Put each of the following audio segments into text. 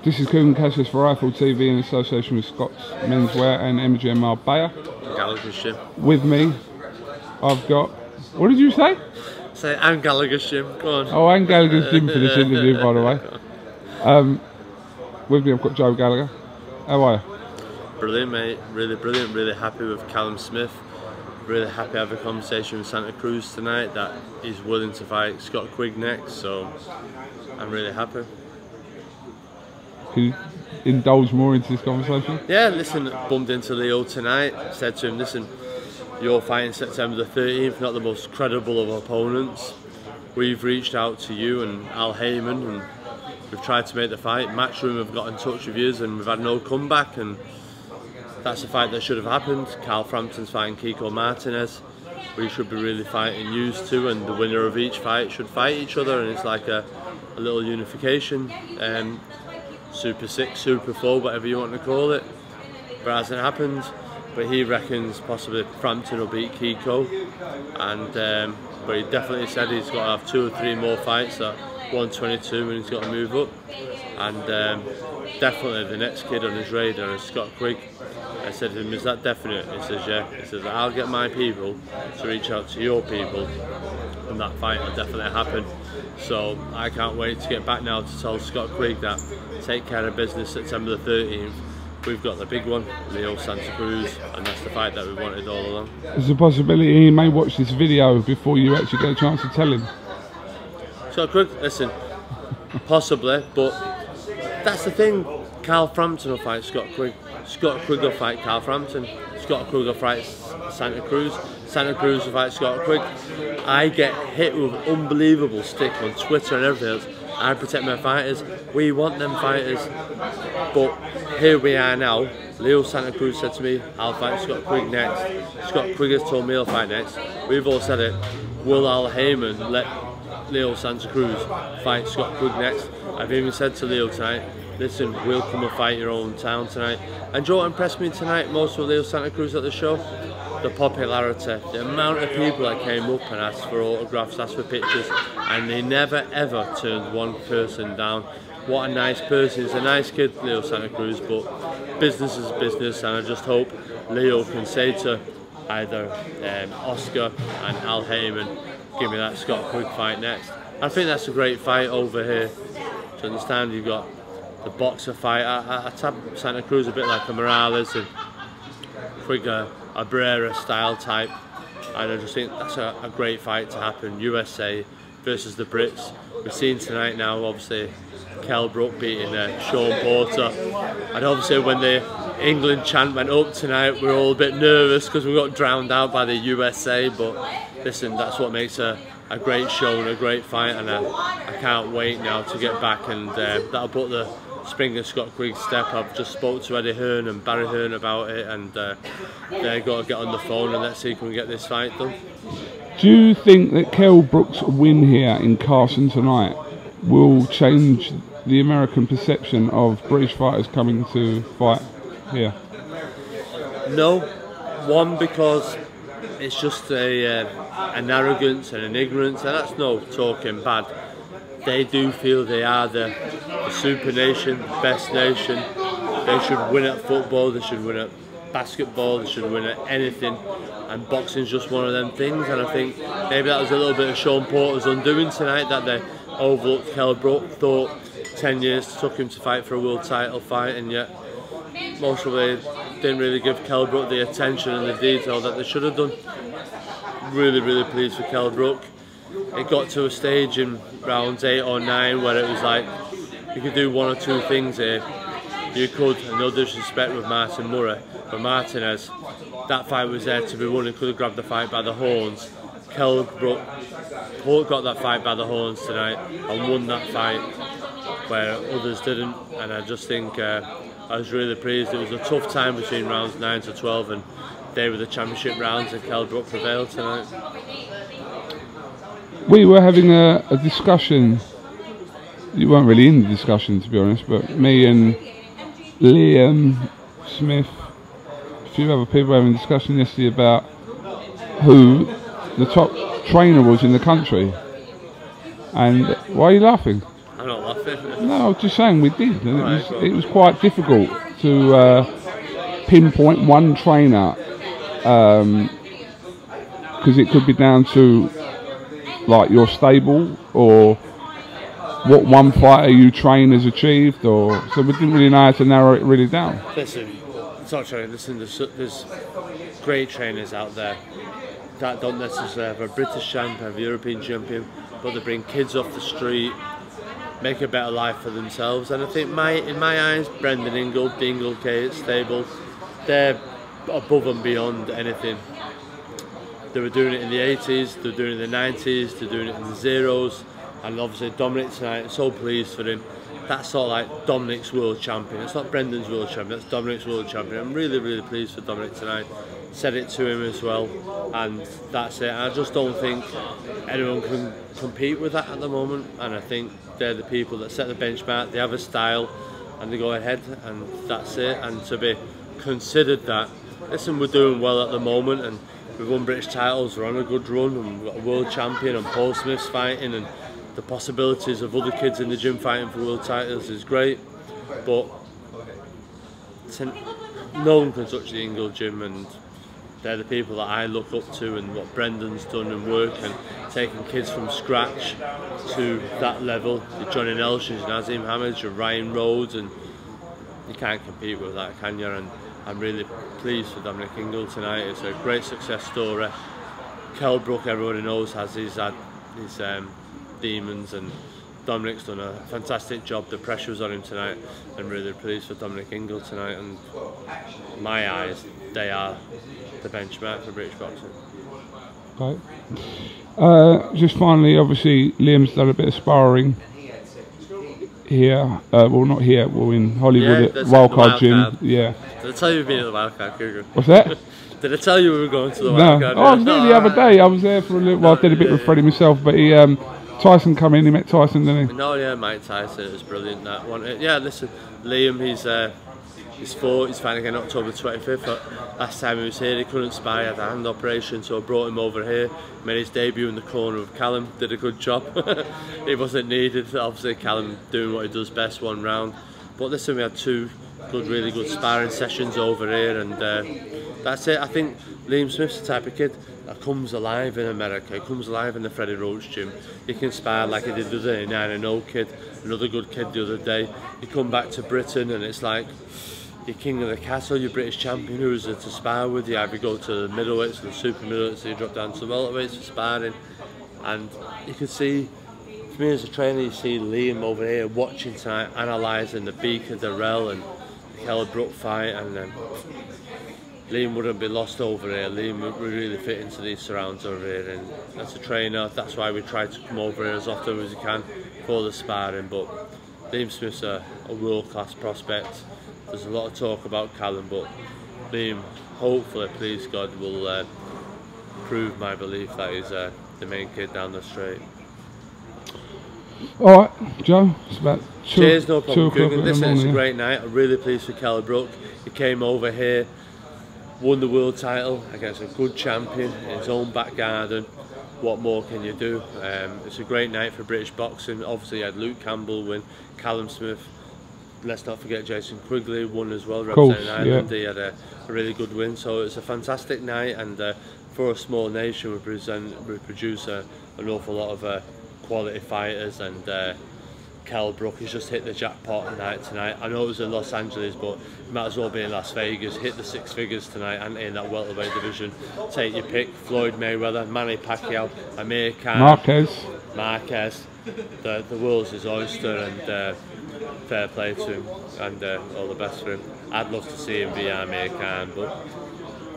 This is Quigg for Rifle TV in association with Scott's Menswear and MGM Marbella. Gallagher's gym. With me, I've got... What did you say? Say, and Gallagher's gym, go on. Oh, and Gallagher's gym for this interview, by the way. With me, I've got Joe Gallagher. How are you? Brilliant, mate. Really brilliant. Really happy with Callum Smith. Really happy to have a conversation with Santa Cruz tonight that he's willing to fight Scott Quigg next, so I'm really happy. Can you indulge more into this conversation? Yeah, listen, bumped into Leo tonight, said to him, listen, you're fighting September the 13th, not the most credible of opponents. We've reached out to you and Al Heyman and we've tried to make the fight. Matchroom have got in touch with you and we've had no comeback, and that's a fight that should have happened. Carl Frampton's fighting Kiko Martinez. We should be really fighting used to, and the winner of each fight should fight each other, and it's like a little unification. Super 6, Super 4, whatever you want to call it. But it hasn't happened. But he reckons possibly Frampton will beat Kiko, and but he definitely said he's got to have 2 or 3 more fights at 122 and he's got to move up. And definitely the next kid on his radar is Scott Quigg. I said to him, is that definite? He says, yeah. He says, I'll get my people to reach out to your people, and that fight will definitely happen. So I can't wait to get back now to tell Scott Quigg that take care of business September the 13th. We've got the big one, Leo Santa Cruz, and that's the fight that we wanted all along. There's a possibility he may watch this video before you actually get a chance to tell him. Scott Quigg, listen, possibly, but that's the thing. Carl Frampton will fight Scott Quigg. Scott Quigg will fight Carl Frampton. Scott Quigg will fight Santa Cruz. Santa Cruz will fight Scott Quigg. I get hit with unbelievable stick on Twitter and everything else. I protect my fighters. We want them fighters. But here we are now. Leo Santa Cruz said to me, I'll fight Scott Quigg next. Scott Quigg has told me he'll fight next. We've all said it. Will Al Heyman let Leo Santa Cruz fight Scott Quigg next? I've even said to Leo tonight, listen, we'll come and fight your own town tonight. And do you know what impressed me tonight most with Leo Santa Cruz at the show? The popularity, the amount of people that came up and asked for autographs, asked for pictures, and they never ever turned one person down. What a nice person. He's a nice kid, Leo Santa Cruz, but business is business, and I just hope Leo can say to either Oscar and Al Heyman, give me that Scott Quigg fight next. I think that's a great fight over here. To understand, you've got the boxer fight. I tab Santa Cruz a bit like a Morales and Quigg a Brera style type, and I just think that's a great fight to happen. USA versus the Brits. We've seen tonight now, obviously, Kell Brook beating Sean Porter, and obviously when the England chant went up tonight, we were all a bit nervous because we got drowned out by the USA. But listen, that's what makes a great show and a great fight, and I can't wait now to get back, and that'll put the spring of Scott Quigg's step. I've just spoke to Eddie Hearn and Barry Hearn about it, and they've got to get on the phone and let's see if we can get this fight done. Do you think that Kell Brook's win here in Carson tonight will change the American perception of British fighters coming to fight here? No. One, because it's just an arrogance and an ignorance, and that's no talking bad. They do feel they are the super nation, the best nation. They should win at football, they should win at basketball, they should win at anything, and boxing's just one of them things. And I think maybe that was a little bit of Sean Porter's undoing tonight, that they overlooked Kell Brook, thought 10 years took him to fight for a world title fight, and yet most of them didn't really give Kell Brook the attention and the detail that they should have done. Really pleased with Kell Brook. It got to a stage in rounds 8 or 9 where it was like you could do 1 or 2 things here. You could, and no disrespect with Martin Murray, but Martinez, that fight was there to be won. He could have grabbed the fight by the horns. Kell Brook got that fight by the horns tonight and won that fight where others didn't, and I just think I was really pleased. It was a tough time between rounds 9 to 12, and they were the championship rounds, and Kell Brook prevailed tonight. We were having a discussion. You weren't really in the discussion, to be honest, but me and Liam Smith, a few other people, were having a discussion yesterday about who the top trainer was in the country. And why are you laughing? I'm not not laughing. No, I was just saying we did. And Right, it was quite difficult to pinpoint one trainer, because it could be down to like your stable or what one fighter you train has achieved, or so we didn't really know how to narrow it really down. Listen, it's not true. Listen, there's great trainers out there that don't necessarily have a British champion, have a European champion, but they bring kids off the street, make a better life for themselves. And I think in my eyes, Brendan Ingle, the Inglecates stable, they're above and beyond anything. They were doing it in the 80s, they're doing it in the 90s, they're doing it in the zeros, and obviously Dominic tonight, I'm so pleased for him. That's sort of like Dominic's world champion. It's not Brendan's world champion, that's Dominic's world champion. I'm really, really pleased for Dominic tonight. Said it to him as well, and that's it. I just don't think anyone can compete with that at the moment, and I think they're the people that set the benchmark. They have a style, and they go ahead, and that's it. And to be considered that, listen, we're doing well at the moment, and we've won British titles, we're on a good run, and we've got a world champion, and Paul Smith's fighting, and the possibilities of other kids in the gym fighting for world titles is great, but no one can touch the Ingle gym, and they're the people that I look up to, and what Brendan's done and work, and taking kids from scratch to that level. Your Johnny Nelsons, Nazim Hamid, your Ryan Rhodes, and you can't compete with that, can you? And I'm really pleased for Dominic Ingle tonight. It's a great success story. Kell Brook, everybody knows, has his demons, and Dominic's done a fantastic job. The pressure was on him tonight. I'm really pleased for Dominic Ingle tonight, and in my eyes, they are the benchmark for British boxing. Okay. Just finally, obviously, Liam's done a bit of sparring here. Well, not here. Well, in Hollywood at Wildcard Gym. Yeah. Did I tell you we've been at the Wildcard, Quigg? What's that? Did I tell you we were going to the Wildcard? No. Oh, I was there the other day. I was there for a little while. I did a bit with Freddie myself, but he Tyson come in. He met Tyson, didn't he? No, yeah, Mike Tyson. It was brilliant. That one. Yeah, listen, Liam. He's 4. He's fighting again October 25th. Last time he was here, he couldn't spar. He had a hand operation, so I brought him over here. Made his debut in the corner of Callum. Did a good job. He wasn't needed. Obviously, Callum doing what he does best, one round. But listen, we had 2 really good sparring sessions over here, and that's it. I think Liam Smith's the type of kid that comes alive in America. He comes alive in the Freddie Roach gym. He can spar like he did the other day, 9-0 kid, another good kid the other day. You come back to Britain and it's like you're king of the castle, you're British champion, who's there to spar with you? Either you go to the middleweights or the super middleweights, so you drop down to the welterweights for sparring. And you can see, for me as a trainer, you see Liam over here watching tonight, analysing the Beaker, Darrell and the Kell Brook fight, and Liam wouldn't be lost over here. Liam would really fit into these surrounds over here, and as a trainer, that's why we try to come over here as often as we can for the sparring. But Liam Smith's a world-class prospect. There's a lot of talk about Callum, but Liam, hopefully, please God, will prove my belief that he's the main kid down the straight. All right, Joe, it's about 2 Cheers, no problem, Quigg. Listen, morning, it's a great night. I'm really pleased for Kell Brook. He came over here, won the world title against a good champion in his own back garden. What more can you do? It's a great night for British boxing. Obviously, you had Luke Campbell win, Callum Smith. Let's not forget Jason Quigley won as well, representing Ireland. Yeah. He had a really good win, so it's a fantastic night. And for a small nation, we produce an awful lot of quality fighters. And Kell Brook has just hit the jackpot tonight. I know it was in Los Angeles, but it might as well be in Las Vegas. Hit the 6 figures tonight, and in that welterweight division. Take your pick: Floyd Mayweather, Manny Pacquiao, Amir Khan, Marquez. The world's his oyster, and fair play to him, and all the best for him. I'd love to see him be Amir Khan, but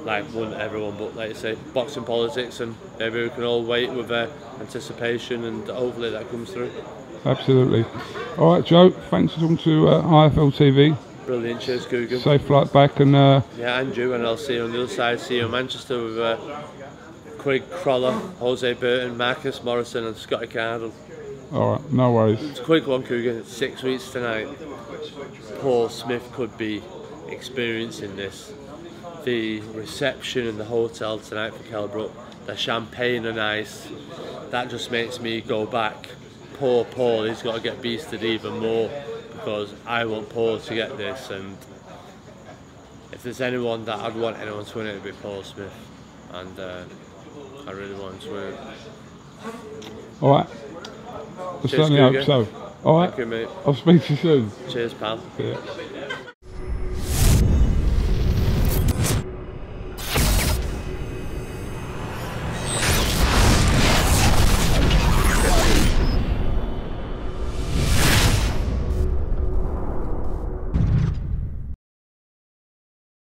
like wouldn't everyone, but like you say, boxing politics, and maybe we can all wait with anticipation, and hopefully that comes through. Absolutely. All right, Joe, thanks for talking to IFL TV. Brilliant, cheers, Quigg. Safe flight back, and yeah, and you, and I'll see you on the other side. See you in Manchester with Quigg, Crawler, Jose Burton, Marcus Morrison and Scotty Cardle. Alright, no worries. It's a quick one, Quigg. 6 weeks tonight. Paul Smith could be experiencing this. The reception in the hotel tonight for Kell Brook, the champagne and ice, that just makes me go back poor Paul, he's got to get beasted even more, because I want Paul to get this, and if there's anyone that I'd want anyone to win it, it'd be Paul Smith, and I really want him to win it. Alright. I certainly hope so. Alright. Thank you, mate. I'll speak to you soon. Cheers, pal. Yeah.